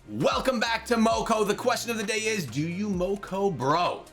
Welcome back to Moco. The question of the day is, do you Moco bro?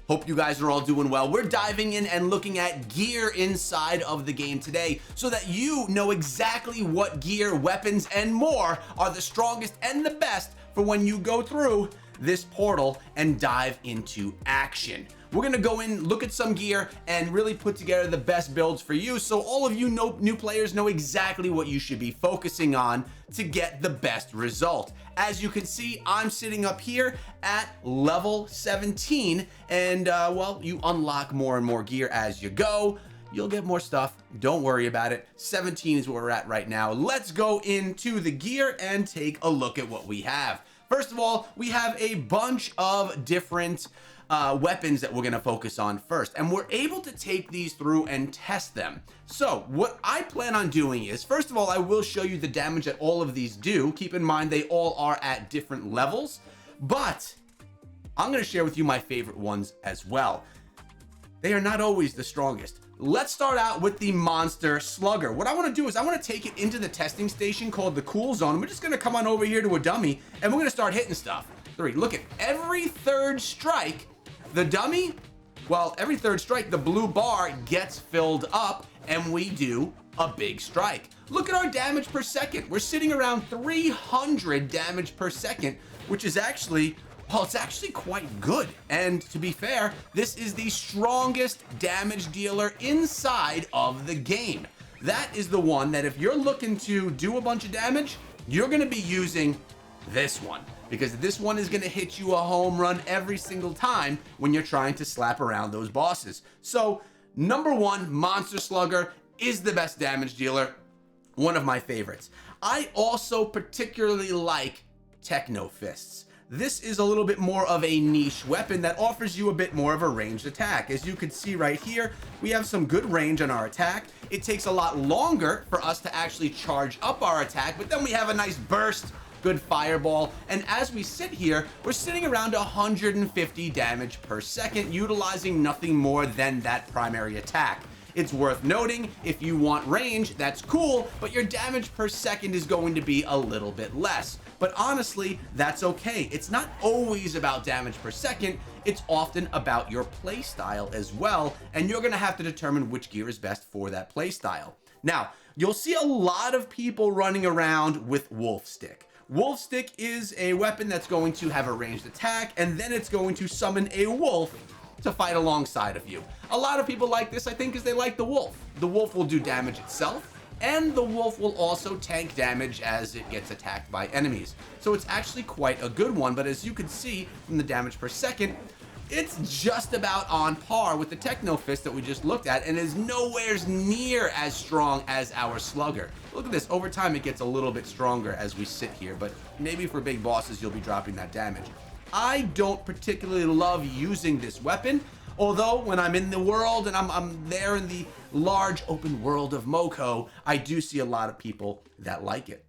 Hope you guys are all doing well. We're diving in and looking at gear inside of the game today so that you know exactly what gear, weapons, and more are the strongest and the best for when you go through this portal and dive into action. We're gonna go in, look at some gear, and really put together the best builds for you so all of you new players know exactly what you should be focusing on to get the best result. As you can see, I'm sitting up here at level 17, and well, you unlock more and more gear as you go. You'll get more stuff, don't worry about it. 17 is where we're at right now. Let's go into the gear and take a look at what we have. First of all, we have a bunch of different weapons that we're gonna focus on first, and we're able to take these through and test them. So what I plan on doing is, first of all, I will show you the damage that all of these do. Keep in mind they all are at different levels, but I'm gonna share with you my favorite ones as well. They are not always the strongest. Let's start out with the Monster Slugger. What I want to do is I want to take it into the testing station called the Cool Zone. We're just going to come on over here to a dummy and we're going to start hitting stuff. Look at every third strike, the dummy, well, every third strike, the blue bar gets filled up and we do a big strike. Look at our damage per second. We're sitting around 300 damage per second, which is actually, well, it's actually quite good. And to be fair, this is the strongest damage dealer inside of the game. That is the one that if you're looking to do a bunch of damage, you're gonna be using this one, because this one is gonna hit you a home run every single time when you're trying to slap around those bosses. So number one, Monster Slugger is the best damage dealer, one of my favorites. I also particularly like Techno Fists. This is a little bit more of a niche weapon that offers you a bit more of a ranged attack. As you can see right here, we have some good range on our attack. It takes a lot longer for us to actually charge up our attack, but then we have a nice burst, good fireball, and as we sit here, we're sitting around 150 damage per second, utilizing nothing more than that primary attack. It's worth noting, if you want range, that's cool, but your damage per second is going to be a little bit less. But honestly, that's okay. It's not always about damage per second, it's often about your play style as well, and you're gonna have to determine which gear is best for that play style. Now, you'll see a lot of people running around with Wolf Stick. Wolf Stick is a weapon that's going to have a ranged attack, and then it's going to summon a wolf to fight alongside of you. A lot of people like this, I think, because they like the wolf. The wolf will do damage itself, and the wolf will also tank damage as it gets attacked by enemies. So it's actually quite a good one, but as you can see from the damage per second, it's just about on par with the Techno Fist that we just looked at and is nowhere near as strong as our Slugger. Look at this, over time it gets a little bit stronger as we sit here, but maybe for big bosses you'll be dropping that damage. I don't particularly love using this weapon, although when I'm in the world and I'm there in the large open world of Moco, I do see a lot of people that like it.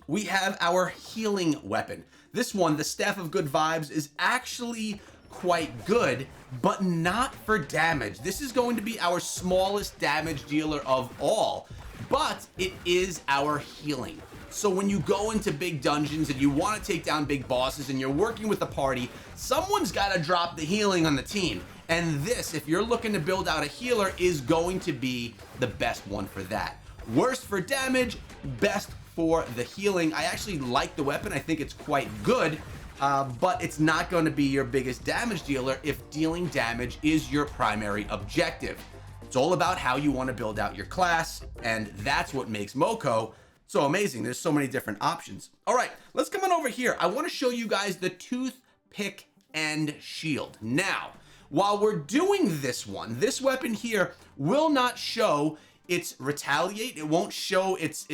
We have our healing weapon. This one, the Staff of Good Vibes, is actually quite good, but not for damage. This is going to be our smallest damage dealer of all, but it is our healing. So when you go into big dungeons and you want to take down big bosses and you're working with a party, someone's got to drop the healing on the team. And this, if you're looking to build out a healer, is going to be the best one for that. Worst for damage, best for the healing. I actually like the weapon. I think it's quite good, but it's not going to be your biggest damage dealer if dealing damage is your primary objective. It's all about how you want to build out your class, and that's what makes Moco so amazing. There's so many different options. All right, let's come on over here. I want to show you guys the Toothpick and Shield. Now, while we're doing this one, this weapon here will not show its retaliate. It won't show its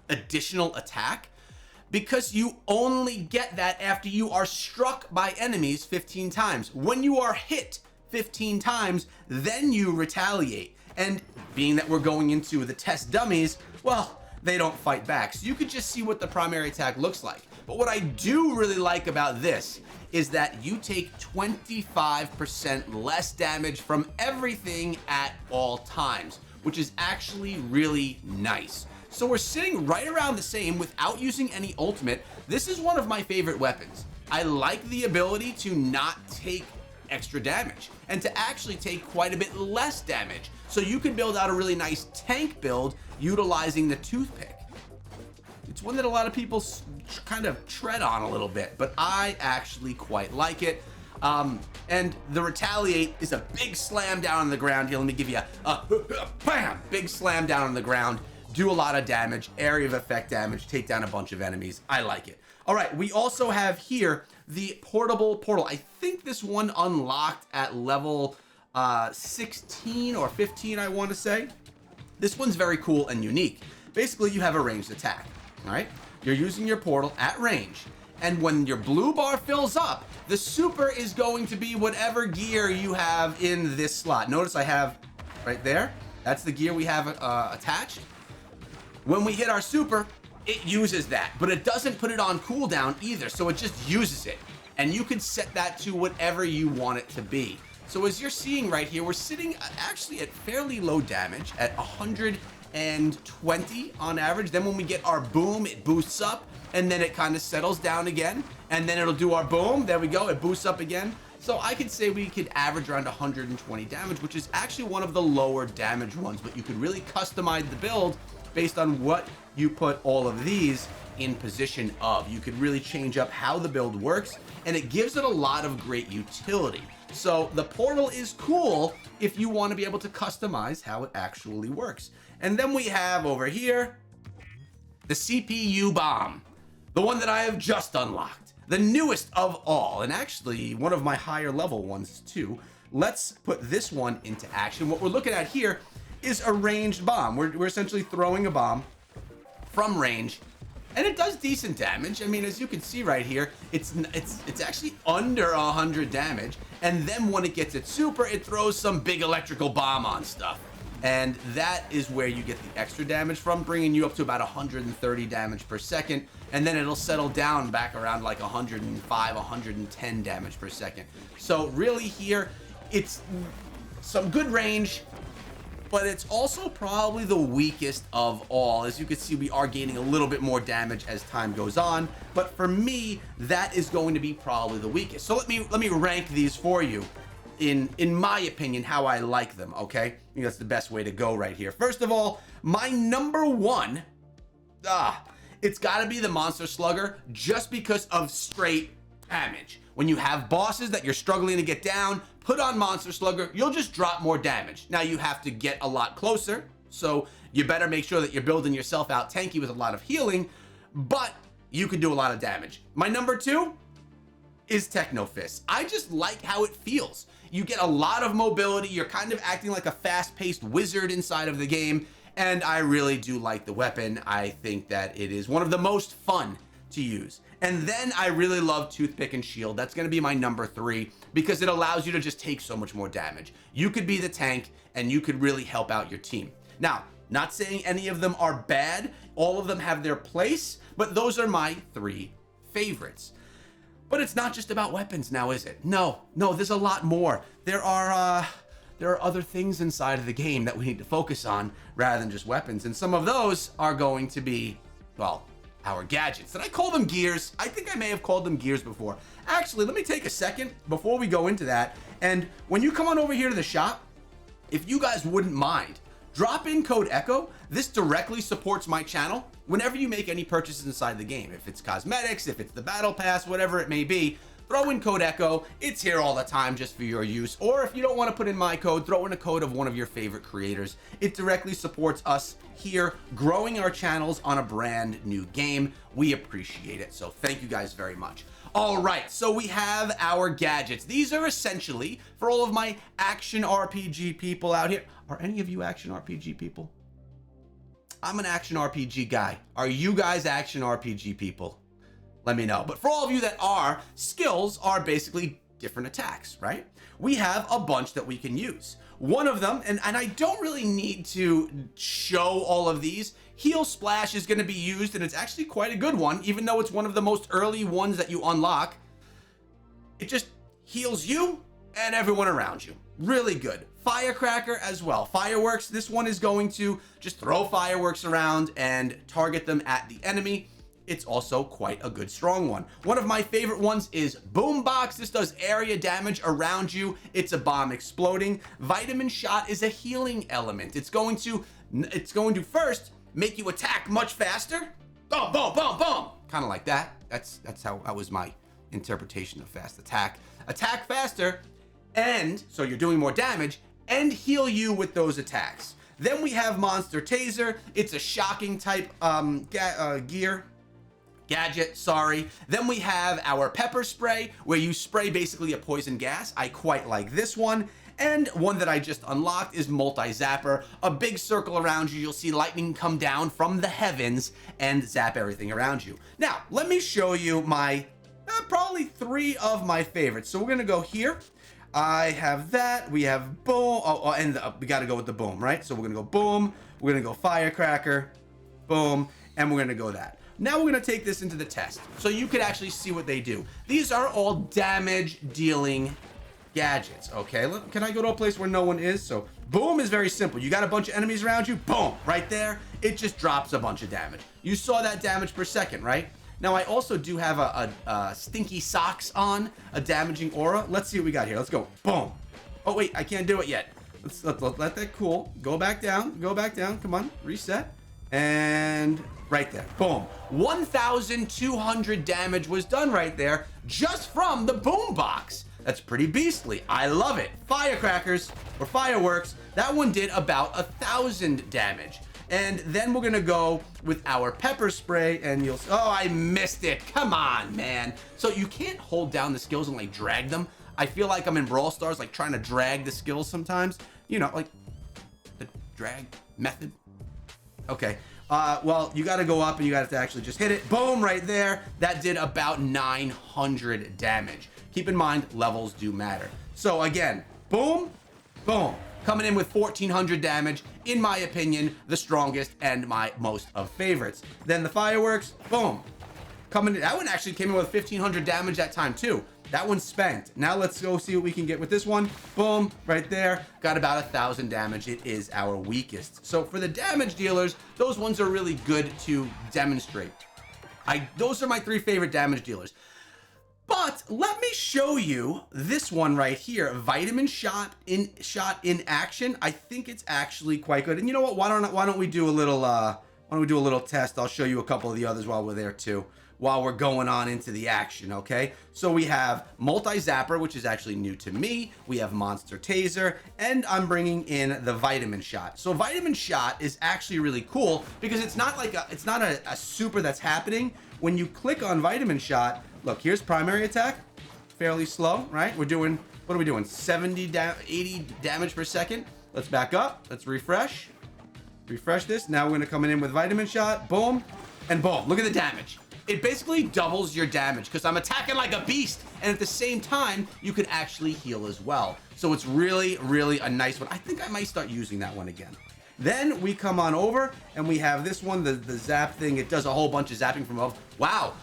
additional attack, because you only get that after you are struck by enemies 15 times. When you are hit 15 times, then you retaliate. And being that we're going into the test dummies, well, they don't fight back. So you could just see what the primary attack looks like. But what I do really like about this is that you take 25% less damage from everything at all times, which is actually really nice. So we're sitting right around the same without using any ultimate. This is one of my favorite weapons. I like the ability to not take extra damage and to actually take quite a bit less damage. So you can build out a really nice tank build utilizing the toothpick. It's one that a lot of people kind of tread on a little bit, but I actually quite like it. And the retaliate is a big slam down on the ground. Here, let me give you a bam, big slam down on the ground. Do a lot of damage, area of effect damage, take down a bunch of enemies. I like it. All right, we also have here the portable portal. I think this one unlocked at level 16 or 15, I want to say. This one's very cool and unique. Basically, you have a ranged attack, all right? You're using your portal at range, and when your blue bar fills up, the super is going to be whatever gear you have in this slot. Notice I have right there, that's the gear we have attached. When we hit our super, it uses that, but it doesn't put it on cooldown either, so it just uses it. And you can set that to whatever you want it to be. So as you're seeing right here, we're sitting actually at fairly low damage at 120 on average. Then when we get our boom, it boosts up, and then it kind of settles down again, and then it'll do our boom. There we go, it boosts up again. So I could say we could average around 120 damage, which is actually one of the lower damage ones, but you could really customize the build based on what you put all of these in position of. You could really change up how the build works, and it gives it a lot of great utility. So the portal is cool if you want to be able to customize how it actually works. And then we have over here the CPU bomb, the one that I have just unlocked, the newest of all, and actually one of my higher level ones too. Let's put this one into action. What we're looking at here is a ranged bomb. We're essentially throwing a bomb from range, and it does decent damage. I mean, as you can see right here, it's actually under 100 damage, and then when it gets its super, it throws some big electrical bomb on stuff, and that is where you get the extra damage from, bringing you up to about 130 damage per second, and then it'll settle down back around like 105, 110 damage per second. So really here, it's some good range, but it's also probably the weakest of all. As you can see, we are gaining a little bit more damage as time goes on, but for me, that is going to be probably the weakest. So let me rank these for you in my opinion, how I like them, okay? I think that's the best way to go right here. First of all, my number one, it's gotta be the Monster Slugger, just because of straight damage. When you have bosses that you're struggling to get down, put on Monster Slugger, you'll just drop more damage. Now you have to get a lot closer, so you better make sure that you're building yourself out tanky with a lot of healing, but you can do a lot of damage. My number two is Techno Fist. I just like how it feels. You get a lot of mobility, you're kind of acting like a fast-paced wizard inside of the game, and I really do like the weapon. I think that it is one of the most fun to use. And then I really love Toothpick and Shield. That's gonna be my number three, because it allows you to just take so much more damage. You could be the tank, and you could really help out your team. Now, not saying any of them are bad, all of them have their place, but those are my three favorites. But it's not just about weapons now, is it? No, there's a lot more. There are other things inside of the game that we need to focus on rather than just weapons, and some of those are going to be, well, our gadgets. Did I call them gears? I think I may have called them gears before. Actually, let me take a second before we go into that, and when you come on over here to the shop, if you guys wouldn't mind, drop in code ECHO. This directly supports my channel whenever you make any purchases inside the game. If it's cosmetics, if it's the battle pass, whatever it may be, throw in code ECHO. It's here all the time just for your use. Or if you don't want to put in my code, throw in a code of one of your favorite creators. It directly supports us here growing our channels on a brand new game. We appreciate it. So thank you guys very much. All right, so we have our gadgets. These are essentially for all of my action RPG people out here. Are any of you action RPG people? I'm an action RPG guy. Are you guys action RPG people? Let me know. But for all of you that are, skills are basically different attacks, right? We have a bunch that we can use. One of them, and I don't really need to show all of these, Heal Splash is going to be used, and it's actually quite a good one, even though it's one of the most early ones that you unlock. It just heals you and everyone around you. Really good. Firecracker as well. Fireworks, this one is going to just throw fireworks around and target them at the enemy. It's also quite a good strong one. One of my favorite ones is Boombox. This does area damage around you. It's a bomb exploding. Vitamin Shot is a healing element. It's going to first make you attack much faster. Boom, boom, boom, boom. Kind of like that. That was my interpretation of fast attack. Attack faster, and so you're doing more damage, and heal you with those attacks. Then we have Monster Taser. It's a shocking type gadget, sorry. Then we have our Pepper Spray, where you spray basically a poison gas. I quite like this one. And one that I just unlocked is Multi-Zapper. A big circle around you. You'll see lightning come down from the heavens and zap everything around you. Now, let me show you my, probably 3 of my favorites. So we're gonna go here. I have that, we have boom, we gotta go with the boom, right? So we're gonna go boom, we're gonna go firecracker, boom, and we're gonna go that. Now we're gonna take this into the test, so you could actually see what they do. These are all damage dealing gadgets, okay? Can I go to a place where no one is? So boom is very simple. You got a bunch of enemies around you, boom, right there. It just drops a bunch of damage. You saw that damage per second, right? Now I also do have a stinky socks on, a damaging aura. Let's see what we got here. Let's go, boom. Oh wait, I can't do it yet. Let's let that cool. Go back down, come on, reset. And right there, boom. 1,200 damage was done right there just from the boom box. That's pretty beastly. I love it. Firecrackers or fireworks, that one did about 1,000 damage. And then we're gonna go with our Pepper Spray, and you'll, oh, I missed it. Come on, man. So you can't hold down the skills and like drag them. I feel like I'm in Brawl Stars, like trying to drag the skills sometimes. You know, like the drag method. Okay. Well, you gotta go up and you gotta actually just hit it. Boom, right there. That did about 900 damage. Keep in mind, levels do matter. So again, boom, boom. Coming in with 1,400 damage, in my opinion, the strongest and my most of favorites. Then the fireworks, boom. Coming in, that one actually came in with 1,500 damage that time too. That one's spent. Now let's go see what we can get with this one. Boom, right there. Got about 1,000 damage. It is our weakest. So for the damage dealers, those ones are really good to demonstrate. Those are my 3 favorite damage dealers. But let me show you this one right here, Vitamin Shot in action. I think it's actually quite good. And you know what? Why don't we do a little test? I'll show you a couple of the others while we're there too, while we're going on into the action, okay? So we have Multi-Zapper, which is actually new to me. We have Monster Taser, and I'm bringing in the Vitamin Shot. So Vitamin Shot is actually really cool because it's not like a super that's happening. When you click on Vitamin Shot, look, here's primary attack, fairly slow, right? We're doing, what are we doing? 80 damage per second. Let's back up, let's refresh this. Now we're gonna come in with Vitamin Shot, boom, and boom. Look at the damage. It basically doubles your damage because I'm attacking like a beast, and at the same time, you can actually heal as well. So it's really, really a nice one. I think I might start using that one again. Then we come on over and we have this one, the zap thing. It does a whole bunch of zapping from above. Wow,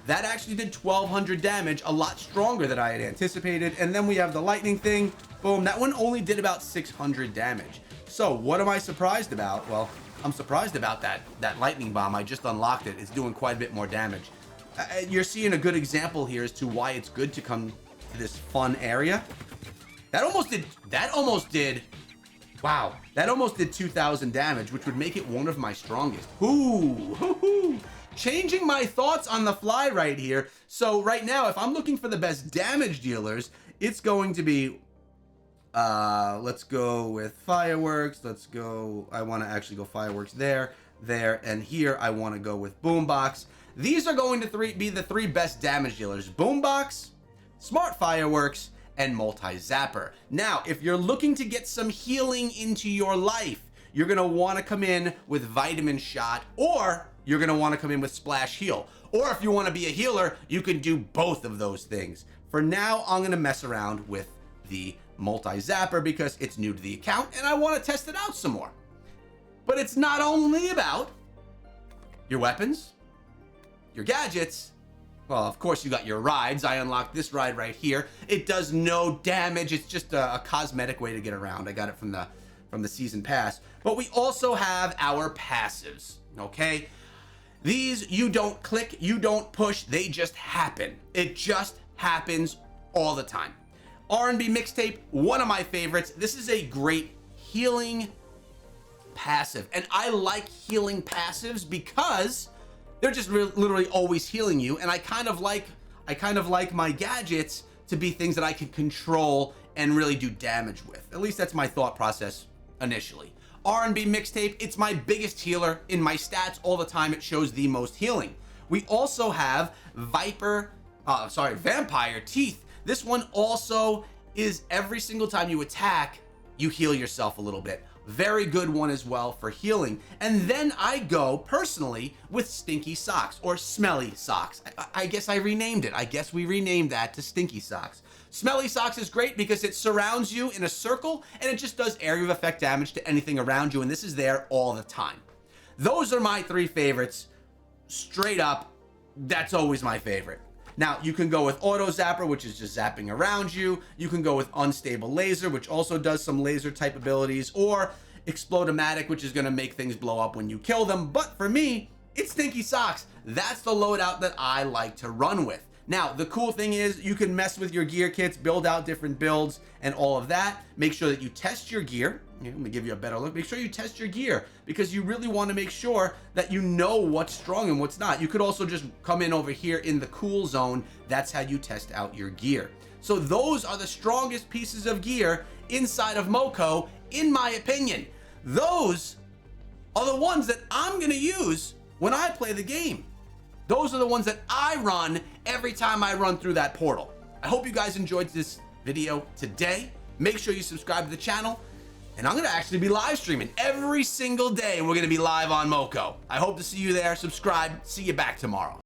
that actually did 1,200 damage, a lot stronger than I had anticipated. And then we have the lightning thing, boom. That one only did about 600 damage. So what am I surprised about? Well, I'm surprised about that lightning bomb. I just unlocked it. It's doing quite a bit more damage. You're seeing a good example here as to why it's good to come to this fun area. That almost did wow, that almost did 2,000 damage, which would make it one of my strongest. Ooh, changing my thoughts on the fly right here. So right now, if I'm looking for the best damage dealers, it's going to be, let's go with fireworks. Let's go, I want to actually go fireworks there, and here I want to go with boombox. These are going to be the 3 best damage dealers: boombox, smart fireworks, and Multi-Zapper. Now, if you're looking to get some healing into your life, you're gonna wanna come in with Vitamin Shot, or you're gonna wanna come in with Splash Heal. Or if you wanna be a healer, you can do both of those things. For now, I'm gonna mess around with the Multi-Zapper because it's new to the account and I wanna test it out some more. But it's not only about your weapons, your gadgets, Well, of course you got your rides. I unlocked this ride right here. It does no damage. It's just a cosmetic way to get around. I got it from the season pass. But we also have our passives, okay? These you don't click, you don't push, they just happen. It just happens all the time. R&B mixtape, one of my favorites. This is a great healing passive, and I like healing passives because they're just literally always healing you, and I kind of like my gadgets to be things that I can control and really do damage with. At least that's my thought process initially. R&B mixtape, it's my biggest healer. In my stats all the time, it shows the most healing. We also have vampire teeth. This one also is every single time you attack, you heal yourself a little bit. Very good one as well for healing. And then I go personally with stinky socks or smelly socks. I guess I renamed it. I guess we renamed that to stinky socks. Smelly socks is great because it surrounds you in a circle and it just does area of effect damage to anything around you, and this is there all the time. Those are my three favorites. Straight up, that's always my favorite. Now, you can go with Auto Zapper, which is just zapping around you. You can go with Unstable Laser, which also does some laser type abilities, or Explodomatic, which is going to make things blow up when you kill them. But for me, it's Stinky Socks. That's the loadout that I like to run with. Now, the cool thing is you can mess with your gear kits, build out different builds and all of that. Make sure that you test your gear. Let me give you a better look. Make sure you test your gear because you really want to make sure that you know what's strong and what's not. You could also just come in over here in the cool zone. That's how you test out your gear. So those are the strongest pieces of gear inside of Moco, in my opinion. Those are the ones that I'm going to use when I play the game. Those are the ones that I run every time I run through that portal. I hope you guys enjoyed this video today. Make sure you subscribe to the channel, and I'm gonna actually be live streaming every single day. We're gonna be live on Moco. I hope to see you there. Subscribe. See you back tomorrow.